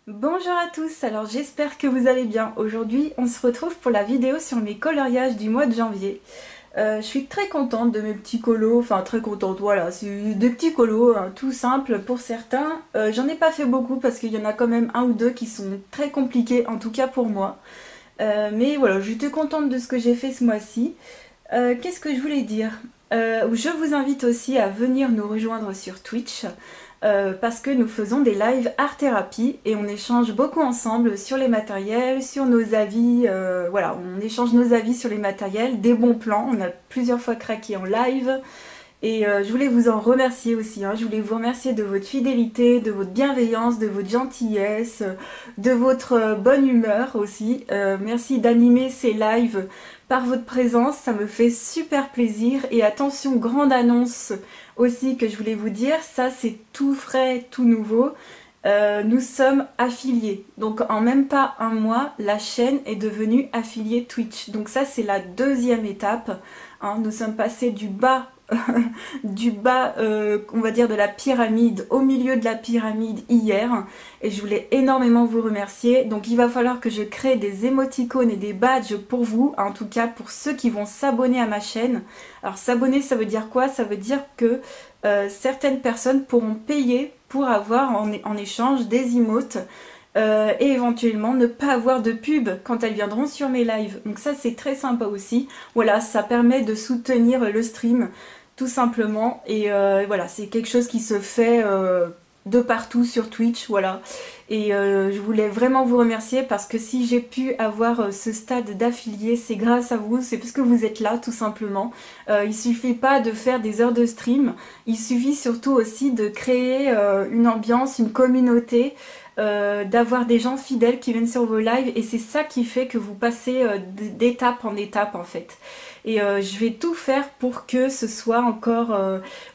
Bonjour à tous, alors j'espère que vous allez bien. Aujourd'hui on se retrouve pour la vidéo sur mes coloriages du mois de janvier. Je suis très contente de mes petits colos, enfin très contente, voilà, c'est des petits colos hein, tout simples pour certains. J'en ai pas fait beaucoup parce qu'il y en a quand même un ou deux qui sont très compliqués, en tout cas pour moi. Mais voilà, j'étais contente de ce que j'ai fait ce mois-ci. Qu'est-ce que je voulais dire? Je vous invite aussi à venir nous rejoindre sur Twitch parce que nous faisons des lives art thérapie et on échange beaucoup ensemble sur les matériels, sur nos avis. Voilà, on échange nos avis sur les matériels, des bons plans. On a plusieurs fois craqué en live. Et je voulais vous en remercier aussi, hein. Je voulais vous remercier de votre fidélité, de votre bienveillance, de votre gentillesse, de votre bonne humeur aussi. Merci d'animer ces lives par votre présence, ça me fait super plaisir. Et attention, grande annonce aussi que je voulais vous dire, ça c'est tout frais, tout nouveau. Nous sommes affiliés. Donc en même pas un mois, la chaîne est devenue affiliée Twitch. Donc ça c'est la deuxième étape, hein. Nous sommes passés du bas du bas, on va dire, de la pyramide au milieu de la pyramide hier, et je voulais énormément vous remercier. Donc il va falloir que je crée des émoticônes et des badges pour vous, en tout cas pour ceux qui vont s'abonner à ma chaîne. Alors s'abonner, ça veut dire quoi? Ça veut dire que certaines personnes pourront payer pour avoir en échange des emotes et éventuellement ne pas avoir de pub quand elles viendront sur mes lives. Donc ça c'est très sympa aussi. Voilà, ça permet de soutenir le stream tout simplement. Et voilà, c'est quelque chose qui se fait de partout sur Twitch, voilà. Et je voulais vraiment vous remercier parce que si j'ai pu avoir ce stade d'affilié, c'est grâce à vous, c'est parce que vous êtes là tout simplement. Il suffit pas de faire des heures de stream, il suffit surtout aussi de créer une ambiance, une communauté, d'avoir des gens fidèles qui viennent sur vos lives, et c'est ça qui fait que vous passez d'étape en étape en fait. Et je vais tout faire pour que ce soit encore,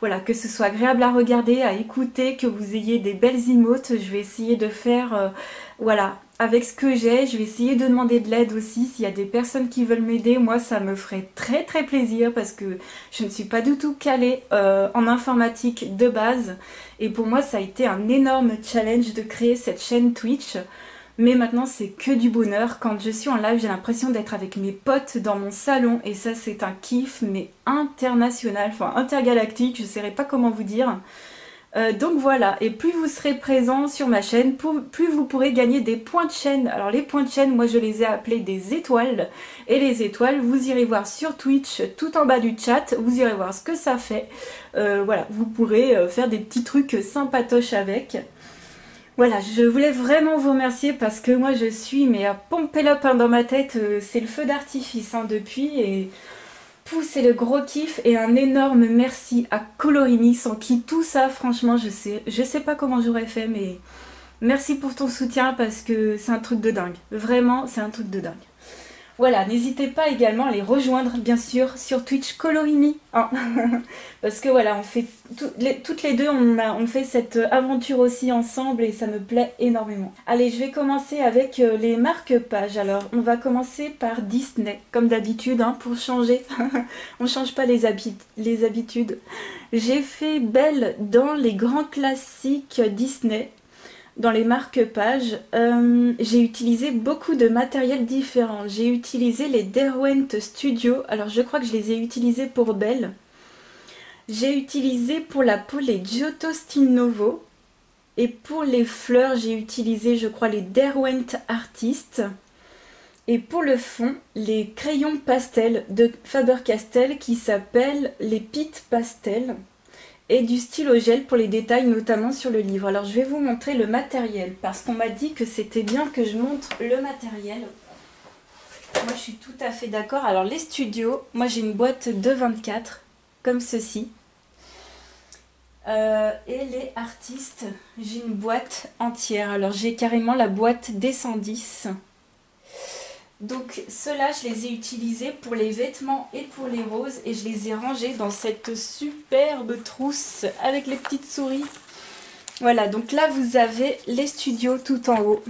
voilà, que ce soit agréable à regarder, à écouter, que vous ayez des belles emotes. Je vais essayer de faire, voilà, avec ce que j'ai. Je vais essayer de demander de l'aide aussi. S'il y a des personnes qui veulent m'aider, moi ça me ferait très très plaisir parce que je ne suis pas du tout calée en informatique de base. Et pour moi ça a été un énorme challenge de créer cette chaîne Twitch. Mais maintenant c'est que du bonheur. Quand je suis en live, j'ai l'impression d'être avec mes potes dans mon salon. Et ça c'est un kiff, mais international, enfin intergalactique, je ne saurais pas comment vous dire. Donc voilà, et plus vous serez présent sur ma chaîne, plus vous pourrez gagner des points de chaîne. Alors les points de chaîne, moi je les ai appelés des étoiles. Et les étoiles, vous irez voir sur Twitch, tout en bas du chat, vous irez voir ce que ça fait. Voilà, vous pourrez faire des petits trucs sympatoches avec. Voilà, je voulais vraiment vous remercier parce que moi je suis mais à pomper up hein, dans ma tête, c'est le feu d'artifice hein, depuis, et c'est le gros kiff, et un énorme merci à Colorini sans qui tout ça franchement je sais pas comment j'aurais fait, mais merci pour ton soutien parce que c'est un truc de dingue, vraiment c'est un truc de dingue. Voilà, n'hésitez pas également à les rejoindre, bien sûr, sur Twitch Colorini. Hein. Parce que voilà, on fait toutes les deux, on fait cette aventure aussi ensemble et ça me plaît énormément. Allez, je vais commencer avec les marque-pages. Alors, on va commencer par Disney, comme d'habitude, hein, pour changer. On change pas les habitudes. J'ai fait Belle dans les grands classiques Disney. Dans les marque-pages, j'ai utilisé beaucoup de matériel différent. J'ai utilisé les Derwent Studio. Alors je crois que je les ai utilisés pour Belle. J'ai utilisé pour la peau les Giotto Style Novo. Et pour les fleurs, j'ai utilisé, je crois, les Derwent Artist. Et pour le fond, les crayons pastel de Faber-Castell qui s'appellent les Pitt Pastel. Et du stylo gel pour les détails, notamment sur le livre. Alors je vais vous montrer le matériel parce qu'on m'a dit que c'était bien que je montre le matériel. Moi je suis tout à fait d'accord. Alors les studios, moi j'ai une boîte de 24 comme ceci. Et les artistes, j'ai une boîte entière. Alors j'ai carrément la boîte des 110. Donc ceux-là, je les ai utilisés pour les vêtements et pour les roses, et je les ai rangés dans cette superbe trousse avec les petites souris. Voilà, donc là vous avez les studios tout en haut,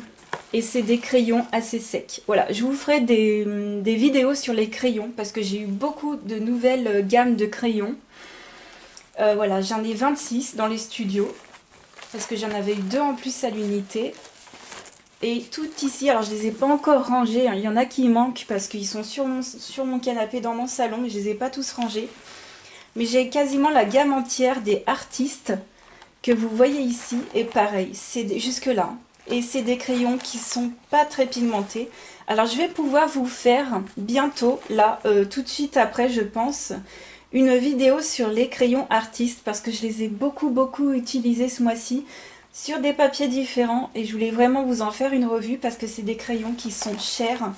et c'est des crayons assez secs. Voilà, je vous ferai des vidéos sur les crayons parce que j'ai eu beaucoup de nouvelles gammes de crayons. Voilà, j'en ai 26 dans les studios parce que j'en avais eu 2 en plus à l'unité. Et tout ici, alors je les ai pas encore rangés, hein. Il y en a qui manquent parce qu'ils sont sur mon canapé dans mon salon, mais je les ai pas tous rangés. Mais j'ai quasiment la gamme entière des artistes que vous voyez ici. Et pareil, c'est jusque là, hein. Et c'est des crayons qui sont pas très pigmentés. Alors je vais pouvoir vous faire bientôt, là, tout de suite après je pense, une vidéo sur les crayons artistes parce que je les ai beaucoup utilisés ce mois-ci sur des papiers différents et je voulais vraiment vous en faire une revue parce que c'est des crayons qui sont chers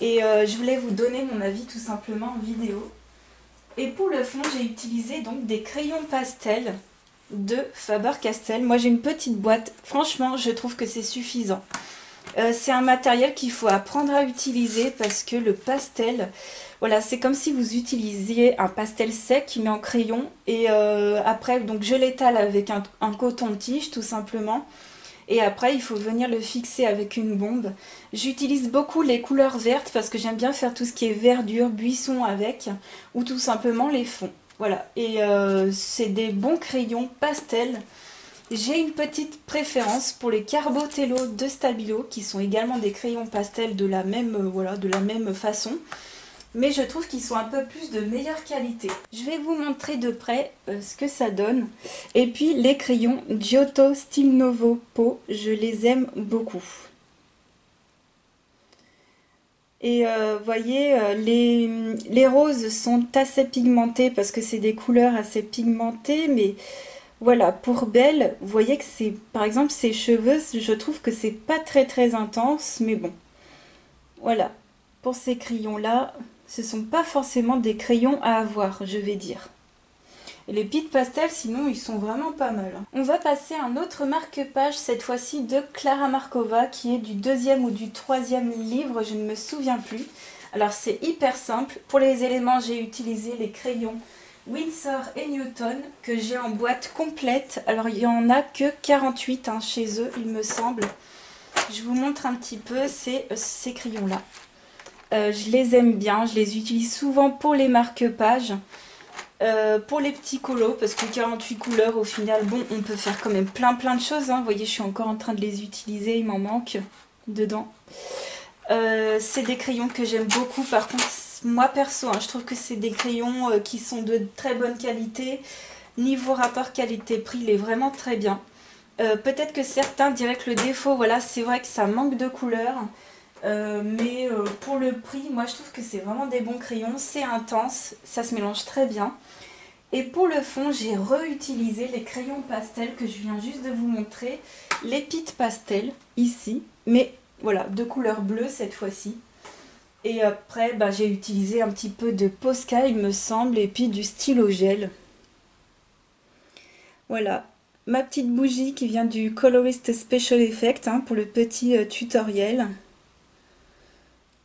et je voulais vous donner mon avis tout simplement en vidéo. Et pour le fond, j'ai utilisé donc des crayons pastels de Faber-Castell. Moi j'ai une petite boîte, franchement je trouve que c'est suffisant. C'est un matériel qu'il faut apprendre à utiliser parce que le pastel, voilà, c'est comme si vous utilisiez un pastel sec mais en crayon et après donc je l'étale avec un coton-tige tout simplement et après il faut venir le fixer avec une bombe. J'utilise beaucoup les couleurs vertes parce que j'aime bien faire tout ce qui est verdure, buisson avec ou tout simplement les fonds. Voilà, et c'est des bons crayons pastels. J'ai une petite préférence pour les Carbotello de Stabilo, qui sont également des crayons pastels de la même, voilà, de la même façon. Mais je trouve qu'ils sont un peu plus de meilleure qualité. Je vais vous montrer de près ce que ça donne. Et puis les crayons Giotto Style Novo Po, je les aime beaucoup. Et voyez, les roses sont assez pigmentées parce que c'est des couleurs assez pigmentées, mais voilà, pour Belle, vous voyez que c'est, par exemple, ses cheveux, je trouve que c'est pas très intense, mais bon, voilà. Pour ces crayons-là, ce sont pas forcément des crayons à avoir, je vais dire. Et les Pitt Pastel, sinon, ils sont vraiment pas mal, hein. On va passer à un autre marque-page, cette fois-ci de Klara Markova, qui est du 2e ou du 3e livre, je ne me souviens plus. Alors, c'est hyper simple. Pour les éléments, j'ai utilisé les crayons Winsor et Newton que j'ai en boîte complète. Alors il n'y en a que 48 hein, chez eux il me semble. Je vous montre un petit peu ces crayons là. Je les aime bien, je les utilise souvent pour les marque-pages, pour les petits colos parce que 48 couleurs au final, bon on peut faire quand même plein de choses, hein. Vous voyez je suis encore en train de les utiliser, il m'en manque dedans. C'est des crayons que j'aime beaucoup, par contre moi perso, hein, je trouve que c'est des crayons qui sont de très bonne qualité. Niveau rapport qualité-prix, il est vraiment très bien. Peut-être que certains diraient que le défaut, voilà, c'est vrai que ça manque de couleurs. Mais pour le prix, moi je trouve que c'est vraiment des bons crayons. C'est intense, ça se mélange très bien. Et pour le fond, j'ai réutilisé les crayons pastels que je viens juste de vous montrer. Les Pitt Pastel, ici. Mais voilà, de couleur bleue cette fois-ci. Et après, bah, j'ai utilisé un petit peu de Posca, il me semble, et puis du stylo gel. Voilà, ma petite bougie qui vient du Colorist Special Effect hein, pour le petit tutoriel.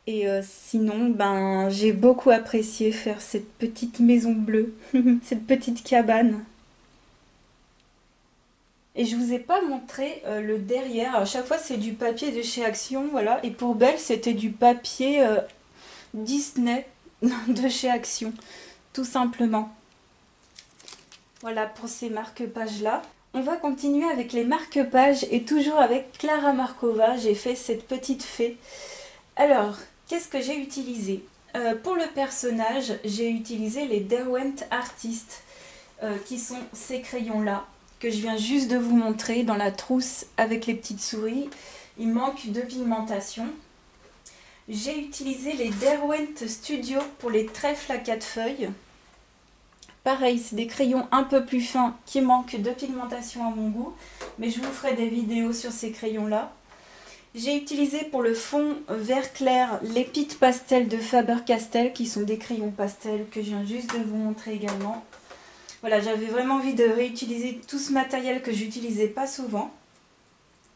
Et sinon, ben, j'ai beaucoup apprécié faire cette petite maison bleue, cette petite cabane. Et je vous ai pas montré le derrière. À chaque fois, c'est du papier de chez Action, voilà. Et pour Belle, c'était du papier Disney de chez Action, tout simplement. Voilà pour ces marque-pages là. On va continuer avec les marque-pages et toujours avec Klara Markova, j'ai fait cette petite fée. Alors, qu'est-ce que j'ai utilisé? Pour le personnage, j'ai utilisé les Derwent Artist, qui sont ces crayons là, que je viens juste de vous montrer dans la trousse avec les petites souris. Il manque de pigmentation. J'ai utilisé les Derwent Studio pour les trèfles à 4 feuilles. Pareil, c'est des crayons un peu plus fins qui manquent de pigmentation à mon goût, mais je vous ferai des vidéos sur ces crayons-là. J'ai utilisé pour le fond vert clair les Pitt Pastel de Faber-Castell, qui sont des crayons pastels que je viens juste de vous montrer également. Voilà, j'avais vraiment envie de réutiliser tout ce matériel que j'utilisais pas souvent.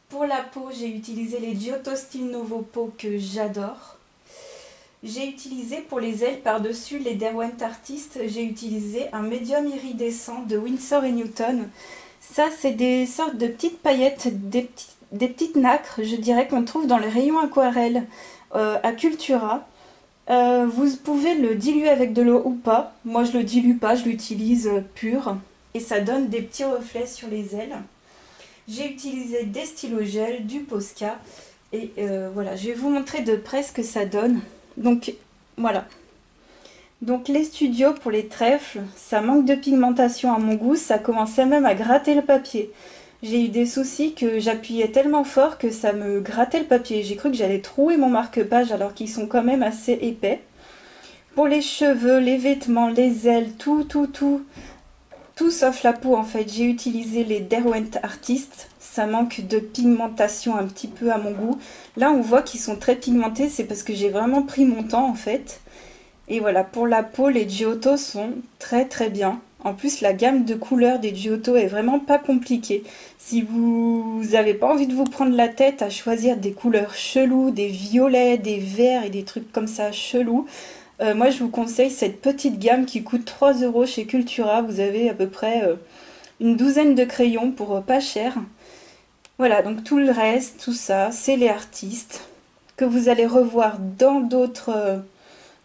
Pour la peau, j'ai utilisé les Giotto Style Novo Po que j'adore. J'ai utilisé pour les ailes par-dessus les Derwent Artist, j'ai utilisé un médium iridescent de Winsor et Newton. Ça, c'est des sortes de petites paillettes, des petites nacres, je dirais, qu'on trouve dans les rayons aquarelles à Cultura. Vous pouvez le diluer avec de l'eau ou pas. Moi, je le dilue pas, je l'utilise pur. Et ça donne des petits reflets sur les ailes. J'ai utilisé des stylos gel, du Posca Et voilà, je vais vous montrer de près ce que ça donne. Donc voilà. Donc les studios pour les trèfles, ça manque de pigmentation à mon goût, ça commençait même à gratter le papier. J'ai eu des soucis que j'appuyais tellement fort que ça me grattait le papier. J'ai cru que j'allais trouer mon marque-page alors qu'ils sont quand même assez épais. Pour les cheveux, les vêtements, les ailes, tout sauf la peau en fait. J'ai utilisé les Derwent Artist. Ça manque de pigmentation un petit peu à mon goût. Là on voit qu'ils sont très pigmentés, c'est parce que j'ai vraiment pris mon temps en fait. Et voilà, pour la peau, les Giotto sont très très bien. En plus, la gamme de couleurs des Giotto est vraiment pas compliquée. Si vous n'avez pas envie de vous prendre la tête à choisir des couleurs cheloues, des violets, des verts et des trucs comme ça chelous, moi je vous conseille cette petite gamme qui coûte 3 € chez Cultura. Vous avez à peu près une douzaine de crayons pour pas cher. Voilà, donc tout le reste, tout ça, c'est les artistes que vous allez revoir dans d'autres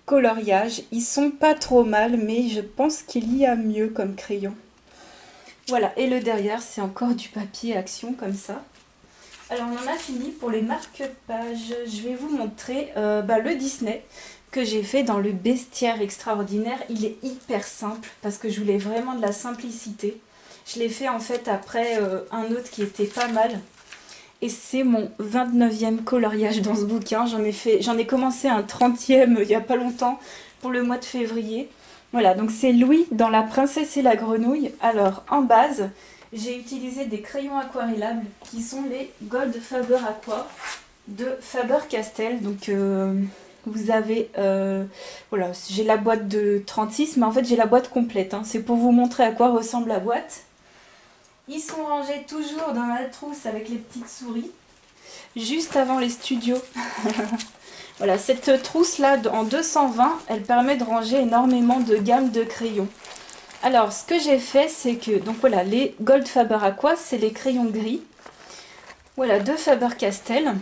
coloriages. Ils sont pas trop mal, mais je pense qu'il y a mieux comme crayon. Voilà, et le derrière, c'est encore du papier action comme ça. Alors, on en a fini pour les marque-pages. Je vais vous montrer le Disney que j'ai fait dans le bestiaire extraordinaire. Il est hyper simple parce que je voulais vraiment de la simplicité. Je l'ai fait en fait après un autre qui était pas mal. Et c'est mon 29e coloriage dans ce bouquin. J'en ai commencé un 30e il n'y a pas longtemps pour le mois de février. Voilà, donc c'est Louis dans La Princesse et la Grenouille. Alors, en base, j'ai utilisé des crayons aquarellables qui sont les Gold Faber Aqua de Faber-Castell. Donc, vous avez... voilà, j'ai la boîte de 36, mais en fait, j'ai la boîte complète. Hein. C'est pour vous montrer à quoi ressemble la boîte. Ils sont rangés toujours dans la trousse avec les petites souris, juste avant les studios. Voilà, cette trousse-là en 220, elle permet de ranger énormément de gammes de crayons. Alors, ce que j'ai fait, c'est que, donc voilà, les Gold Faber Aqua, c'est les crayons gris. Voilà, de Faber-Castell.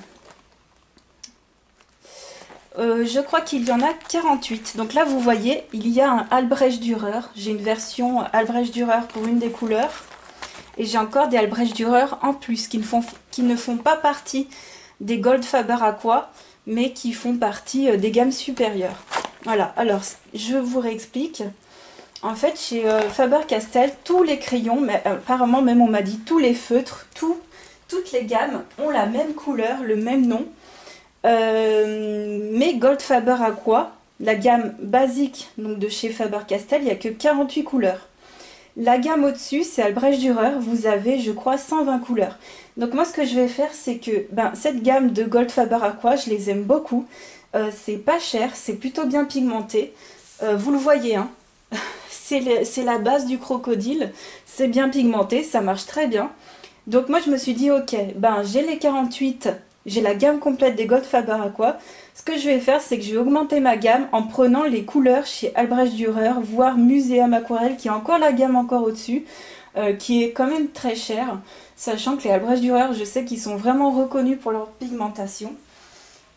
Je crois qu'il y en a 48. Donc là, vous voyez, il y a un Albrecht Dürer. J'ai une version Albrecht Dürer pour une des couleurs. Et j'ai encore des Albrecht Dürer en plus qui ne font pas partie des Gold Faber Aqua, mais qui font partie des gammes supérieures. Voilà, alors je vous réexplique. En fait, chez Faber-Castell, tous les crayons, mais apparemment même on m'a dit tous les feutres, toutes les gammes ont la même couleur, le même nom. Mais Gold Faber Aqua, la gamme basique donc de chez Faber-Castell, il n'y a que 48 couleurs. La gamme au-dessus, c'est Albrecht Dürer, vous avez, je crois, 120 couleurs. Donc moi, ce que je vais faire, c'est que cette gamme de Gold Faber Aqua, je les aime beaucoup. C'est pas cher, c'est plutôt bien pigmenté. Vous le voyez, hein. C'est la base du crocodile, c'est bien pigmenté, ça marche très bien. Donc moi, je me suis dit, ok, j'ai les 48, j'ai la gamme complète des Gold Faber Aqua. Ce que je vais faire, c'est que je vais augmenter ma gamme en prenant les couleurs chez Albrecht Dürer, voire Muséum Aquarelle, qui est encore la gamme encore au-dessus, qui est quand même très chère, sachant que les Albrecht Dürer, je sais qu'ils sont vraiment reconnus pour leur pigmentation.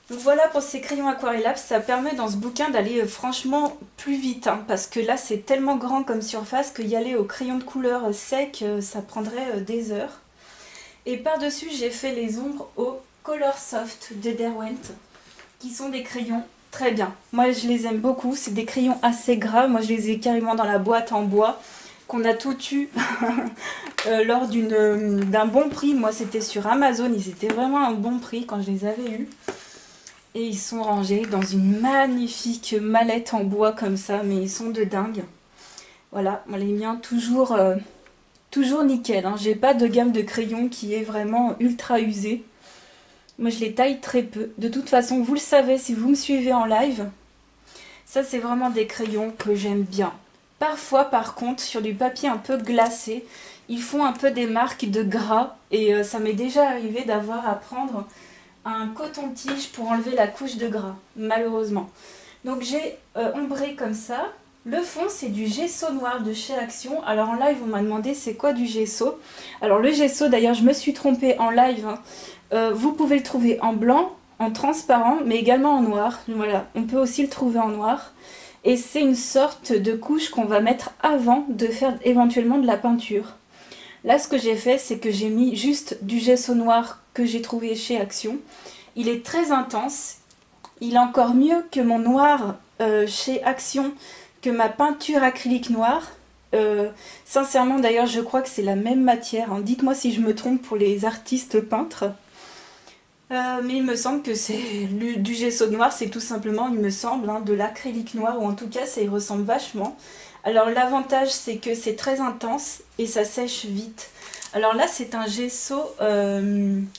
Donc voilà pour ces crayons aquarellables, ça permet dans ce bouquin d'aller franchement plus vite, hein, parce que là c'est tellement grand comme surface qu'y aller au crayon de couleur sec, ça prendrait des heures. Et par-dessus, j'ai fait les ombres au Color Soft de Derwent, qui sont des crayons très bien. Moi, je les aime beaucoup. C'est des crayons assez gras. Moi, je les ai carrément dans la boîte en bois, qu'on a tout eu lors d'un bon prix. Moi, c'était sur Amazon. Ils étaient vraiment un bon prix quand je les avais eus. Et ils sont rangés dans une magnifique mallette en bois comme ça, mais ils sont de dingue. Voilà, les miens toujours nickel. Hein. J'ai pas de gamme de crayons qui est vraiment ultra usée. Moi, je les taille très peu. De toute façon, vous le savez si vous me suivez en live. Ça, c'est vraiment des crayons que j'aime bien. Parfois, par contre, sur du papier un peu glacé, ils font un peu des marques de gras. Et ça m'est déjà arrivé d'avoir à prendre un coton-tige pour enlever la couche de gras, malheureusement. Donc, j'ai ombré comme ça. Le fond, c'est du gesso noir de chez Action. Alors en live, on m'a demandé c'est quoi du gesso. Alors le gesso, d'ailleurs, je me suis trompée en live. Hein. Vous pouvez le trouver en blanc, en transparent, mais également en noir. Voilà, on peut aussi le trouver en noir. Et c'est une sorte de couche qu'on va mettre avant de faire éventuellement de la peinture. Là, ce que j'ai fait, c'est que j'ai mis juste du gesso noir que j'ai trouvé chez Action. Il est très intense. Il est encore mieux que mon noir chez Action, que ma peinture acrylique noire. Sincèrement, d'ailleurs, je crois que c'est la même matière, hein. Dites-moi si je me trompe pour les artistes peintres. Mais il me semble que c'est du gesso noir, c'est tout simplement, il me semble, hein, de l'acrylique noir, ou en tout cas, ça y ressemble vachement. Alors l'avantage, c'est que c'est très intense et ça sèche vite. Alors là, c'est un gesso,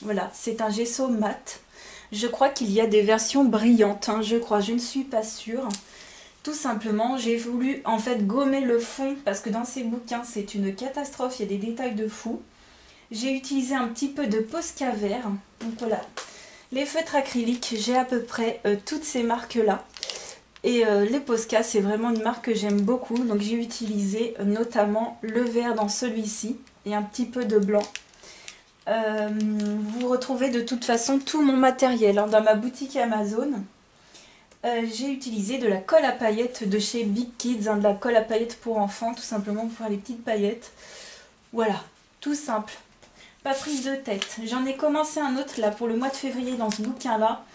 voilà, c'est un gesso mat. Je crois qu'il y a des versions brillantes, hein, je crois, je ne suis pas sûre. Tout simplement, j'ai voulu en fait gommer le fond parce que dans ces bouquins, c'est une catastrophe, il y a des détails de fou. J'ai utilisé un petit peu de Posca vert. Donc voilà, les feutres acryliques, j'ai à peu près toutes ces marques-là. Et les Posca, c'est vraiment une marque que j'aime beaucoup. Donc j'ai utilisé notamment le vert dans celui-ci et un petit peu de blanc. Vous retrouvez de toute façon tout mon matériel, hein, dans ma boutique Amazon. J'ai utilisé de la colle à paillettes de chez Big Kids, hein, de la colle à paillettes pour enfants, tout simplement pour faire les petites paillettes. Voilà, tout simple. Pas prise de tête. J'en ai commencé un autre là pour le mois de février dans ce bouquin là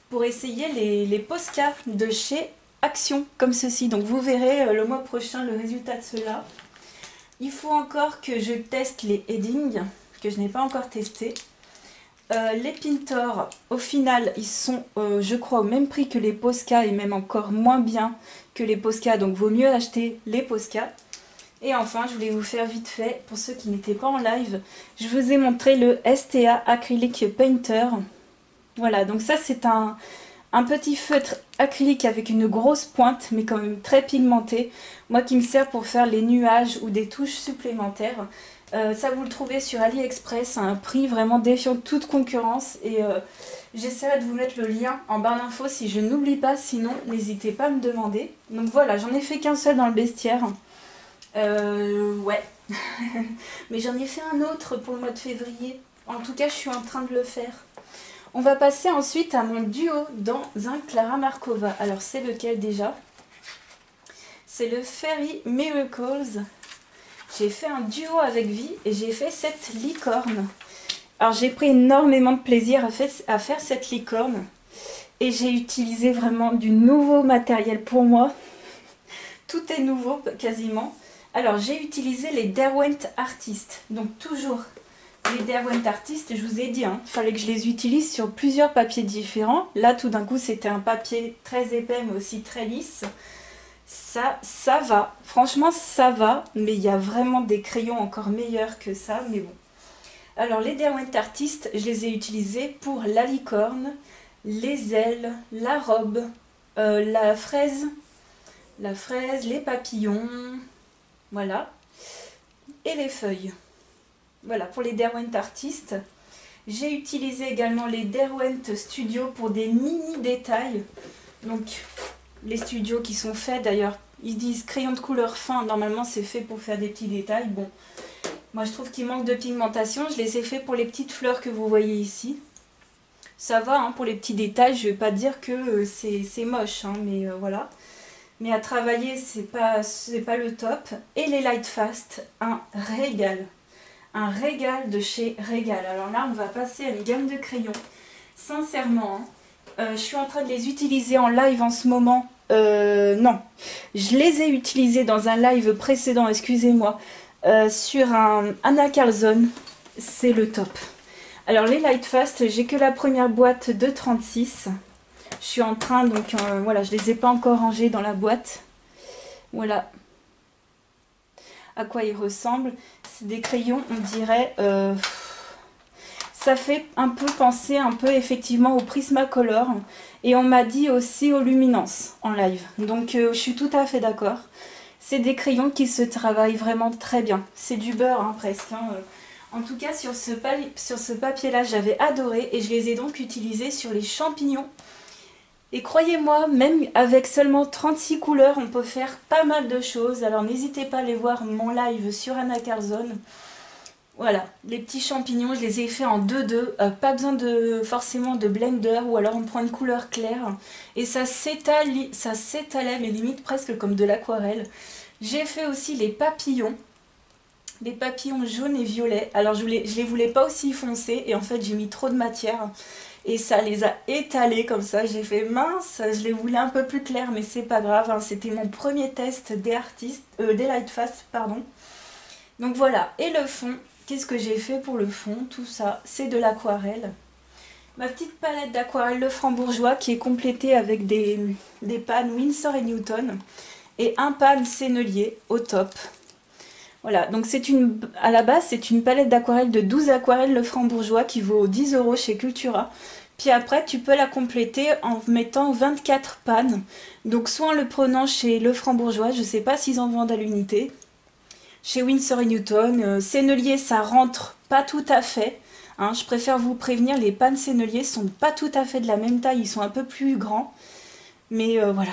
pour essayer les Posca de chez Action comme ceci. Donc vous verrez le mois prochain le résultat de cela. Il faut encore que je teste les headings que je n'ai pas encore testé. Les Pintor, au final, ils sont, je crois, au même prix que les Posca et même encore moins bien que les Posca. Donc vaut mieux acheter les Posca. Et enfin, je voulais vous faire vite fait, pour ceux qui n'étaient pas en live, je vous ai montré le STA Acrylic Painter. Voilà, donc ça c'est un petit feutre acrylique avec une grosse pointe, mais quand même très pigmenté. Moi qui me sert pour faire les nuages ou des touches supplémentaires. Ça vous le trouvez sur AliExpress à un prix vraiment défiant de toute concurrence. Et j'essaierai de vous mettre le lien en barre d'infos si je n'oublie pas, sinon n'hésitez pas à me demander. Donc voilà, j'en ai fait qu'un seul dans le bestiaire. Ouais. Mais j'en ai fait un autre pour le mois de février. En tout cas, je suis en train de le faire. On va passer ensuite à mon duo dans un Clara Markova. Alors, c'est lequel déjà? C'est le Fairy Miracles. J'ai fait un duo avec Vi et j'ai fait cette licorne. Alors, j'ai pris énormément de plaisir à faire cette licorne. Et j'ai utilisé vraiment du nouveau matériel pour moi. Tout est nouveau, quasiment. Alors, j'ai utilisé les Derwent Artist. Donc, toujours les Derwent Artist, je vous ai dit, il fallait que je les utilise sur plusieurs papiers différents. Là, tout d'un coup, c'était un papier très épais, mais aussi très lisse. Ça va. Franchement, ça va. Mais il y a vraiment des crayons encore meilleurs que ça. Mais bon. Alors, les Derwent Artist, je les ai utilisés pour la licorne, les ailes, la robe, la fraise, les papillons... Voilà. Et les feuilles. Voilà, pour les Derwent Artist. J'ai utilisé également les Derwent Studio pour des mini détails. Donc, les studios qui sont faits, d'ailleurs, ils disent crayon de couleur fin. Normalement, c'est fait pour faire des petits détails. Bon, moi, je trouve qu'il manque de pigmentation. Je les ai fait pour les petites fleurs que vous voyez ici. Ça va, hein, pour les petits détails. Je ne vais pas dire que c'est moche, hein, mais voilà. Mais à travailler, c'est pas le top. Et les Lightfast, un régal. Un régal de chez Régal. Alors là, on va passer à une gamme de crayons. Sincèrement, je suis en train de les utiliser en live en ce moment. Non, je les ai utilisés dans un live précédent, excusez-moi, sur un Anna Carlson. C'est le top. Alors les Lightfast, j'ai que la première boîte de 36. Je suis en train, donc voilà, je ne les ai pas encore rangés dans la boîte. Voilà à quoi ils ressemblent. C'est des crayons, on dirait... ça fait un peu penser, effectivement au Prismacolor. Et on m'a dit aussi aux Luminance en live. Donc je suis tout à fait d'accord. C'est des crayons qui se travaillent vraiment très bien. C'est du beurre, hein, presque. Hein. En tout cas, sur ce papier-là, j'avais adoré. Et je les ai donc utilisés sur les champignons. Et croyez-moi, même avec seulement 36 couleurs, on peut faire pas mal de choses. Alors n'hésitez pas à aller voir mon live sur Anna Carlson. Voilà, les petits champignons, je les ai fait en 2-2. Pas besoin forcément de blender, ou alors on prend une couleur claire. Et ça s'étalait, mais limite presque comme de l'aquarelle. J'ai fait aussi les papillons. des papillons jaunes et violets. Alors je les voulais pas aussi foncés et en fait j'ai mis trop de matière et ça les a étalés comme ça. J'ai fait mince, je les voulais un peu plus clairs mais c'est pas grave, hein. C'était mon premier test des Lightfast, pardon. Donc voilà, et le fond, qu'est-ce que j'ai fait pour le fond? Tout ça, c'est de l'aquarelle. Ma petite palette d'aquarelle Le Frambourgeois qui est complétée avec des pannes Winsor & Newton et un pan Sennelier au top. Voilà, donc à la base c'est une palette d'aquarelle de 12 aquarelles Le Frambourgeois qui vaut 10 € chez Cultura. Puis après tu peux la compléter en mettant 24 pannes. Donc soit en le prenant chez Le Frambourgeois, je sais pas s'ils en vendent à l'unité. Chez Winsor & Newton, Sennelier ça rentre pas tout à fait. Hein, je préfère vous prévenir, les pannes Sennelier sont pas tout à fait de la même taille, ils sont un peu plus grands. Mais voilà.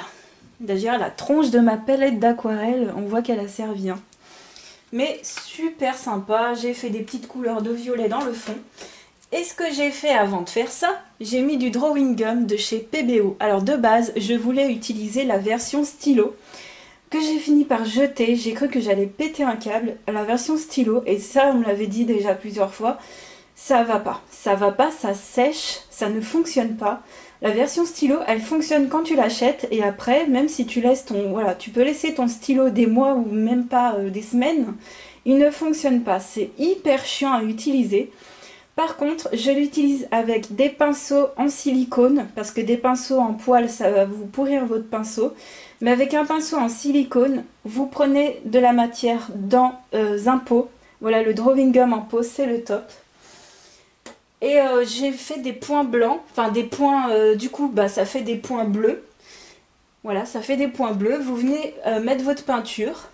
D'ailleurs, la tronche de ma palette d'aquarelle, on voit qu'elle a servi. Hein. Mais super sympa, j'ai fait des petites couleurs de violet dans le fond. Et ce que j'ai fait avant de faire ça, j'ai mis du drawing gum de chez PBO. Alors de base, je voulais utiliser la version stylo, que j'ai fini par jeter. J'ai cru que j'allais péter un câble. La version stylo, et ça on me l'avait dit déjà plusieurs fois, ça va pas, ça sèche, ça ne fonctionne pas. La version stylo, elle fonctionne quand tu l'achètes et après, même si tu laisses voilà, tu peux laisser ton stylo des mois ou même pas des semaines, il ne fonctionne pas. C'est hyper chiant à utiliser. Par contre, je l'utilise avec des pinceaux en silicone parce que des pinceaux en poil, ça va vous pourrir votre pinceau. Mais avec un pinceau en silicone, vous prenez de la matière dans un pot. Voilà, le drawing gum en pot, c'est le top. Et j'ai fait des points blancs, enfin des points, du coup bah, ça fait des points bleus. Voilà, ça fait des points bleus. Vous venez mettre votre peinture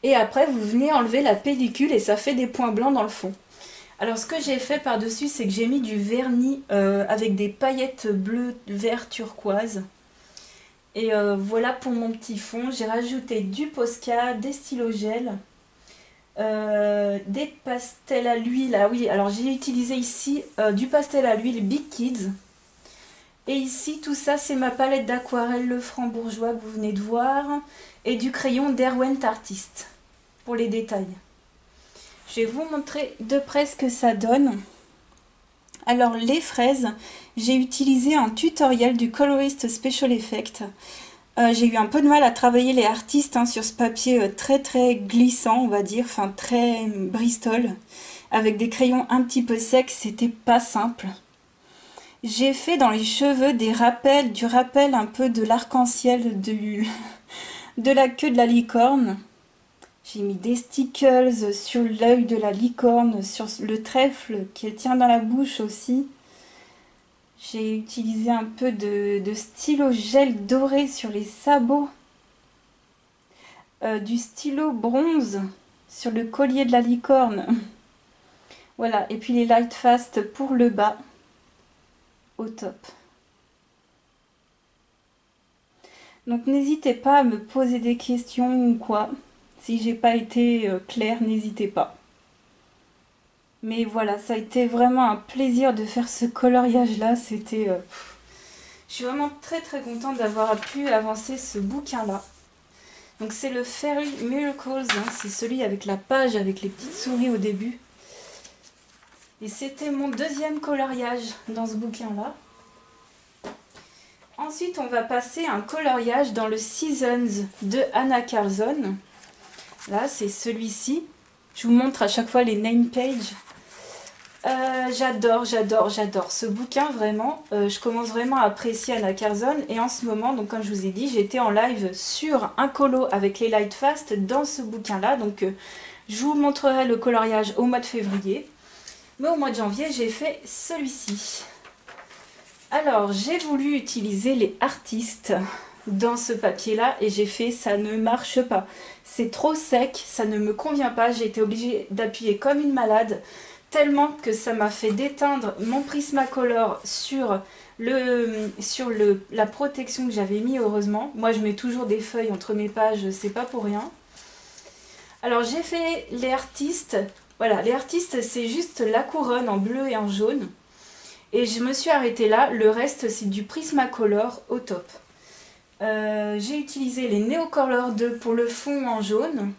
et après vous venez enlever la pellicule et ça fait des points blancs dans le fond. Alors ce que j'ai fait par-dessus, c'est que j'ai mis du vernis avec des paillettes bleues, vert, turquoise. Et voilà pour mon petit fond. J'ai rajouté du Posca, des stylos gel. Des pastels à l'huile. Ah oui, alors j'ai utilisé ici du pastel à l'huile Big Kids. Et ici, tout ça, c'est ma palette d'aquarelle Le Frambourgeois que vous venez de voir. Et du crayon Derwent Artist pour les détails. Je vais vous montrer de près ce que ça donne. Alors les fraises, j'ai utilisé un tutoriel du Colorist Special Effect. J'ai eu un peu de mal à travailler les artistes hein, sur ce papier très très glissant, on va dire, enfin très Bristol. Avec des crayons un petit peu secs, c'était pas simple. J'ai fait dans les cheveux du rappel un peu de l'arc-en-ciel de la queue de la licorne. J'ai mis des stickles sur l'œil de la licorne, sur le trèfle qui tient dans la bouche aussi. J'ai utilisé un peu de stylo gel doré sur les sabots. Du stylo bronze sur le collier de la licorne. Voilà, et puis les Lightfast pour le bas. Au top. Donc n'hésitez pas à me poser des questions ou quoi. Si j'ai pas été claire, n'hésitez pas. Mais voilà, ça a été vraiment un plaisir de faire ce coloriage là. C'était... Je suis vraiment très très contente d'avoir pu avancer ce bouquin là. Donc c'est le Fairy Miracles, hein, c'est celui avec la page avec les petites souris au début. Et c'était mon deuxième coloriage dans ce bouquin là. Ensuite on va passer à un coloriage dans le Seasons de Anna Carlson. Là c'est celui-ci. Je vous montre à chaque fois les name pages. J'adore ce bouquin vraiment. Je commence vraiment à apprécier Anna Carlson et en ce moment, donc comme je vous ai dit, j'étais en live sur un colo avec les Lightfast dans ce bouquin là. Donc je vous montrerai le coloriage au mois de février. Mais au mois de janvier, j'ai fait celui-ci. Alors j'ai voulu utiliser les artistes dans ce papier là et j'ai fait ça ne marche pas. C'est trop sec, ça ne me convient pas. J'ai été obligée d'appuyer comme une malade. Tellement que ça m'a fait déteindre mon Prismacolor sur la protection que j'avais mis heureusement. Moi je mets toujours des feuilles entre mes pages, c'est pas pour rien. Alors j'ai fait les artistes. Voilà, les artistes c'est juste la couronne en bleu et en jaune. Et je me suis arrêtée là, le reste c'est du Prismacolor au top. J'ai utilisé les Neocolor 2 pour le fond en jaune.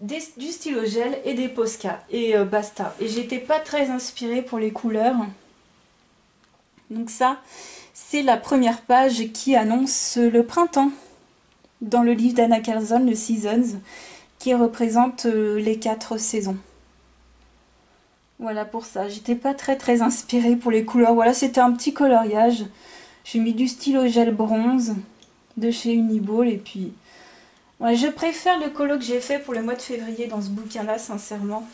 du stylo gel et des Posca. Et basta. Et j'étais pas très inspirée pour les couleurs. Donc ça, c'est la première page qui annonce le printemps. Dans le livre d'Anna Carlson, le Seasons, qui représente les 4 saisons. Voilà pour ça. J'étais pas très inspirée pour les couleurs. Voilà, c'était un petit coloriage. J'ai mis du stylo gel bronze de chez Uniball et puis... Ouais, je préfère le colo que j'ai fait pour le mois de février dans ce bouquin-là, sincèrement.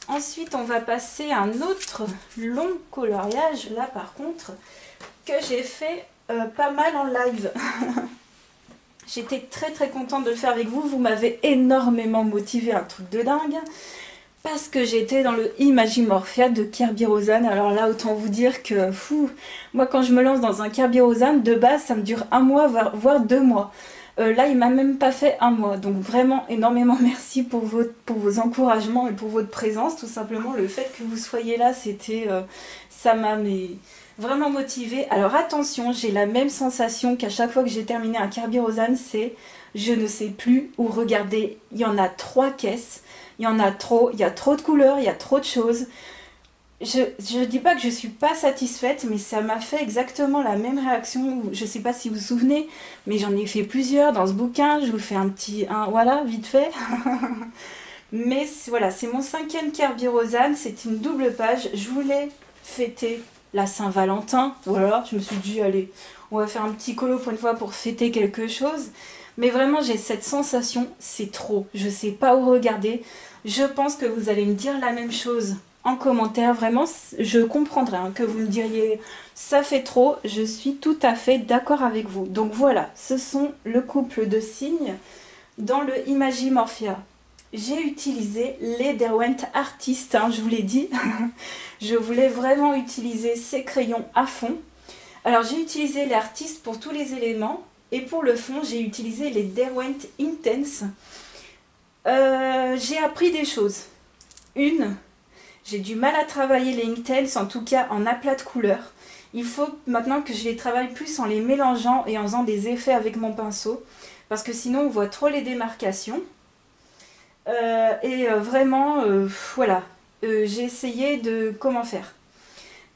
Ensuite, on va passer à un autre long coloriage, là par contre, que j'ai fait pas mal en live. J'étais très contente de le faire avec vous. Vous m'avez énormément motivé, un truc de dingue. Parce que j'étais dans le Imagimorphia de Kerby Rosan. Alors là, autant vous dire que, fou, moi quand je me lance dans un Kerby Rosan, de base, ça me dure 1 mois, voire 2 mois. Là, il m'a même pas fait 1 mois. Donc vraiment, énormément merci pour vos encouragements et pour votre présence. Tout simplement, le fait que vous soyez là, c'était... ça m'a... vraiment motivée. Alors attention, j'ai la même sensation qu'à chaque fois que j'ai terminé un Kerby Rosan, c'est je ne sais plus où regarder. Il y en a 3 caisses, il y en a trop, il y a trop de couleurs, il y a trop de choses. Je dis pas que je suis pas satisfaite, mais ça m'a fait exactement la même réaction. Je sais pas si vous vous souvenez, mais j'en ai fait plusieurs dans ce bouquin. Je vous fais un petit... voilà, vite fait. Mais voilà, c'est mon 5e Kerby Rosan, c'est une double page. Je voulais fêter la Saint-Valentin, voilà, je me suis dit, allez, on va faire un petit colo pour une fois pour fêter quelque chose. Mais vraiment, j'ai cette sensation, c'est trop, je sais pas où regarder. Je pense que vous allez me dire la même chose en commentaire, vraiment, je comprendrai que vous me diriez, ça fait trop, je suis tout à fait d'accord avec vous. Donc voilà, ce sont le couple de signes dans le Imagimorphia. J'ai utilisé les Derwent Artist, je vous l'ai dit. Je voulais vraiment utiliser ces crayons à fond. Alors j'ai utilisé les Artist pour tous les éléments. Et pour le fond, j'ai utilisé les Derwent Intense. J'ai appris des choses. J'ai du mal à travailler les Intense, en tout cas en aplat de couleurs. Il faut maintenant que je les travaille plus en les mélangeant et en faisant des effets avec mon pinceau. Parce que sinon on voit trop les démarcations. Vraiment, voilà, j'ai essayé de comment faire.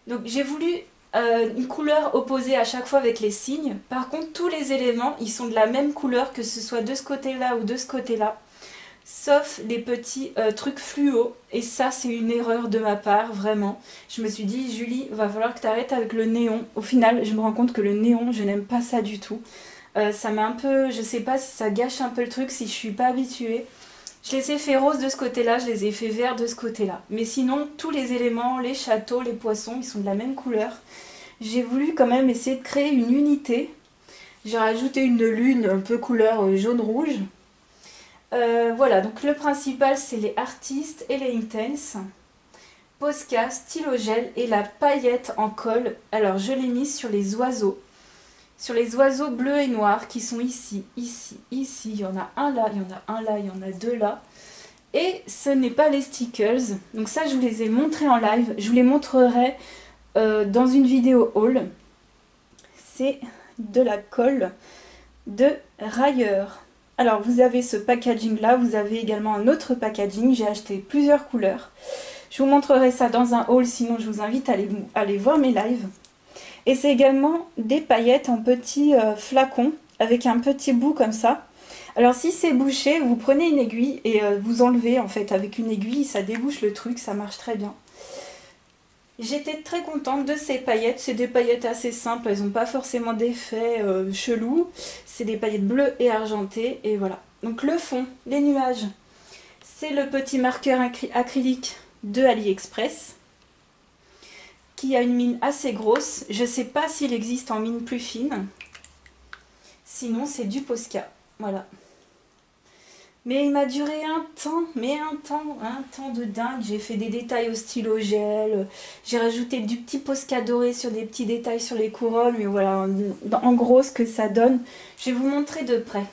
Donc j'ai voulu une couleur opposée à chaque fois avec les signes. Par contre, tous les éléments, ils sont de la même couleur, que ce soit de ce côté-là ou de ce côté-là. Sauf les petits trucs fluo. Et ça, c'est une erreur de ma part, vraiment. Je me suis dit, Julie, va falloir que tu arrêtes avec le néon. Au final, je me rends compte que le néon, je n'aime pas ça du tout. Ça m'a un peu, je sais pas si ça gâche un peu le truc, si je suis pas habituée. Je les ai fait rose de ce côté-là, je les ai fait vert de ce côté-là. Mais sinon, tous les éléments, les châteaux, les poissons, ils sont de la même couleur. J'ai voulu quand même essayer de créer une unité. J'ai rajouté une lune un peu couleur jaune-rouge. Voilà, donc le principal, c'est les Artistes et les Intense. Posca, stylo gel et la paillette en colle. Alors, je l'ai mise sur les oiseaux. Sur les oiseaux bleus et noirs qui sont ici, ici, ici. Il y en a un là, il y en a un là, il y en a 2 là. Et ce n'est pas les stickers. Donc ça, je vous les ai montrés en live. Je vous les montrerai dans une vidéo haul. C'est de la colle de Rayer. Alors, vous avez ce packaging là. Vous avez également un autre packaging. J'ai acheté plusieurs couleurs. Je vous montrerai ça dans un haul. Sinon, je vous invite à aller voir mes lives. Et c'est également des paillettes en petits flacons avec un petit bout comme ça. Alors si c'est bouché, vous prenez une aiguille et vous enlevez en fait avec une aiguille, ça débouche le truc, ça marche très bien. J'étais très contente de ces paillettes, c'est des paillettes assez simples, elles n'ont pas forcément d'effet chelou. C'est des paillettes bleues et argentées et voilà. Donc le fond, les nuages, c'est le petit marqueur acrylique de AliExpress, qui a une mine assez grosse. Je ne sais pas s'il existe en mine plus fine. Sinon, c'est du Posca. Voilà. Mais il m'a duré un temps de dingue. J'ai fait des détails au stylo gel. J'ai rajouté du petit Posca doré sur des petits détails sur les couronnes. Mais voilà, en gros, ce que ça donne. Je vais vous montrer de près.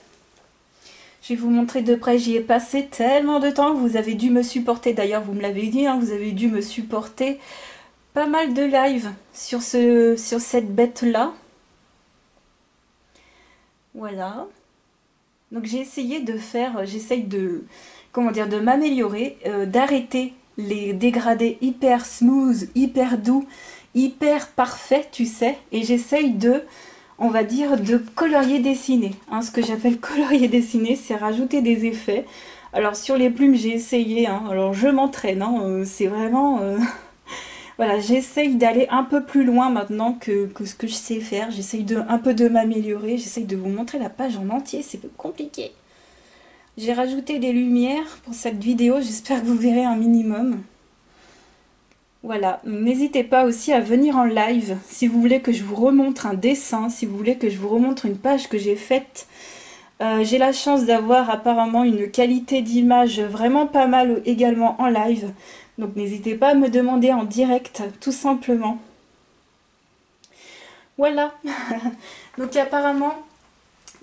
Je vais vous montrer de près. J'y ai passé tellement de temps. Vous avez dû me supporter. D'ailleurs, vous me l'avez dit, vous avez dû me supporter pas mal de live sur cette bête là. Voilà. Donc j'ai essayé de faire, j'essaye de, comment dire, de m'améliorer, d'arrêter les dégradés hyper smooth, hyper doux, hyper parfaits, tu sais, et j'essaye de, on va dire, de colorier dessiner. Hein, ce que j'appelle colorier dessiner, c'est rajouter des effets. Alors sur les plumes, j'ai essayé, hein, alors je m'entraîne, hein, c'est vraiment... Voilà, j'essaye d'aller un peu plus loin maintenant que ce que je sais faire. J'essaye un peu de m'améliorer. J'essaye de vous montrer la page en entier. C'est peu compliqué. J'ai rajouté des lumières pour cette vidéo. J'espère que vous verrez un minimum. Voilà, n'hésitez pas aussi à venir en live si vous voulez que je vous remontre un dessin, si vous voulez que je vous remontre une page que j'ai faite. J'ai la chance d'avoir apparemment une qualité d'image vraiment pas mal également en live. Donc n'hésitez pas à me demander en direct, tout simplement. Voilà. Donc apparemment,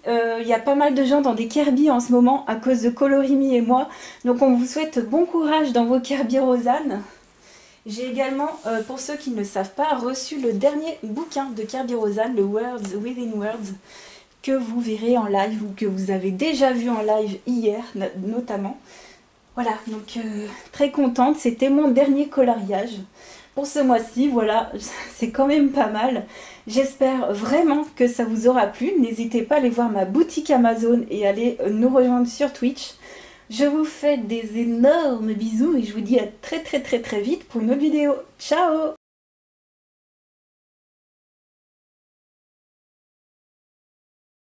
il y a pas mal de gens dans des Kirby en ce moment à cause de Colorimi et moi. Donc on vous souhaite bon courage dans vos Kirby Rosanne. J'ai également, pour ceux qui ne le savent pas, reçu le dernier bouquin de Kirby Rosanne, le Words Within Words, que vous verrez en live ou que vous avez déjà vu en live hier notamment. Voilà, donc très contente, c'était mon dernier coloriage pour ce mois-ci, voilà, c'est quand même pas mal. J'espère vraiment que ça vous aura plu, n'hésitez pas à aller voir ma boutique Amazon et aller nous rejoindre sur Twitch. Je vous fais des énormes bisous et je vous dis à très vite pour une autre vidéo. Ciao!